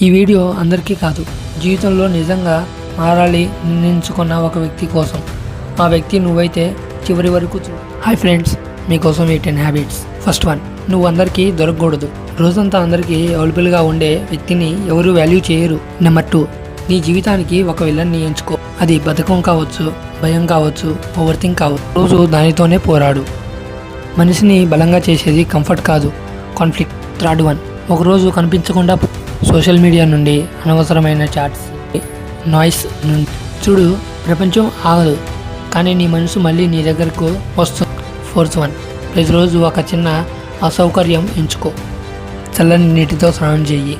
ఈ వీడియో అందరికీ కాదు, జీవితంలో నిజంగా మారాలి నిర్ణయించుకున్న ఒక వ్యక్తి కోసం. ఆ వ్యక్తి నువ్వైతే చివరి వరకు హాయ్ ఫ్రెండ్స్, మీకోసం ఈ 10 హ్యాబిట్స్. ఫస్ట్ వన్, నువ్వు అందరికీ దొరకకూడదు. రోజంతా అందరికీ అవైలబుల్గా ఉండే వ్యక్తిని ఎవరు వాల్యూ చేయరు. నెంబర్ 2, నీ జీవితానికి ఒక విలన్ని ఎంచుకో. అది బద్ధకం కావచ్చు, భయం కావచ్చు, ఓవర్ థింక్ కావచ్చు. రోజు దానితోనే పోరాడు. మనిషిని బలంగా చేసేది కంఫర్ట్ కాదు, కాన్ఫ్లిక్ట్. థర్డ్ వన్, ఒకరోజు కనిపించకుండా సోషల్ మీడియా నుండి, అనవసరమైన చాట్స్, నాయిస్ నుండి. చూడు, ప్రపంచం ఆగదు, కానీ నీ మనసు మళ్ళీ నీ దగ్గరకు వస్తుంది. ఫోర్త్ వన్, ప్రతిరోజు ఒక చిన్న అసౌకర్యం ఎంచుకో. చల్లని నీటితో స్నానం చెయ్యి,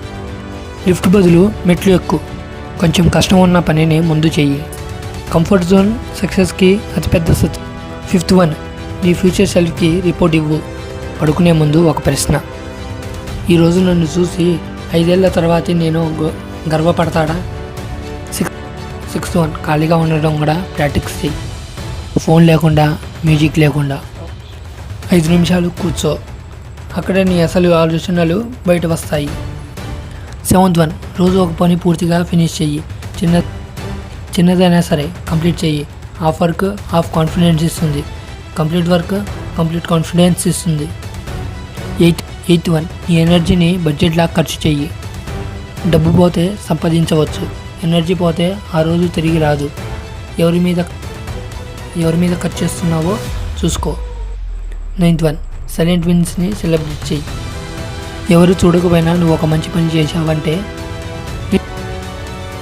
లిఫ్ట్ బదులు మెట్లు ఎక్కు, కొంచెం కష్టం ఉన్న పనిని ముందు చెయ్యి. కంఫర్ట్ జోన్ సక్సెస్కి అతిపెద్ద సత్యం. ఫిఫ్త్ వన్, నీ ఫ్యూచర్ సెల్ఫ్కి రిపోర్ట్ ఇవ్వు. పడుకునే ముందు ఒక ప్రశ్న, ఈరోజు నన్ను చూసి 5 ఏళ్ల తర్వాత నేను గర్వపడతాడా? సిక్స్త్ వన్, ఖాళీగా ఉండడం కూడా ప్రాక్టీస్ చెయ్యి. ఫోన్ లేకుండా, మ్యూజిక్ లేకుండా 5 నిమిషాలు కూర్చో. అక్కడే నీ అసలు ఆలోచనలు బయట వస్తాయి. సెవెంత్ వన్, రోజు ఒక పని పూర్తిగా ఫినిష్ చెయ్యి. చిన్నదైనా సరే కంప్లీట్ చెయ్యి. హాఫ్ వర్క్ హాఫ్ కాన్ఫిడెన్స్ ఇస్తుంది, కంప్లీట్ వర్క్ కంప్లీట్ కాన్ఫిడెన్స్ ఇస్తుంది. ఎయిత్ వన్, ఈ ఎనర్జీని బడ్జెట్లా ఖర్చు చెయ్యి. డబ్బు పోతే సంపాదించవచ్చు, ఎనర్జీ పోతే ఆ రోజు తిరిగి రాదు. ఎవరి మీద ఖర్చు చేస్తున్నావో చూసుకో. 9th వన్, సైలెంట్ విన్స్ని సెలబ్రేట్ చెయ్యి. ఎవరు చూడకపోయినా నువ్వు ఒక మంచి పని చేసావంటే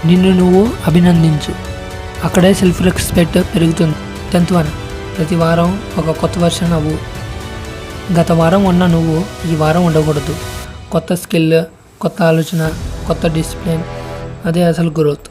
నిన్ను నువ్వు అభినందించు. అక్కడే సెల్ఫ్ రెస్పెక్ట్ పెరుగుతుంది. 10th వన్, ప్రతి వారం ఒక కొత్త వర్షన్ అవ్వు. గత వారం ఉన్న నువ్వు ఈ వారం ఉండకూడదు. కొత్త స్కిల్, కొత్త ఆలోచన, కొత్త డిసిప్లిన్, అదే అసలు గ్రోత్.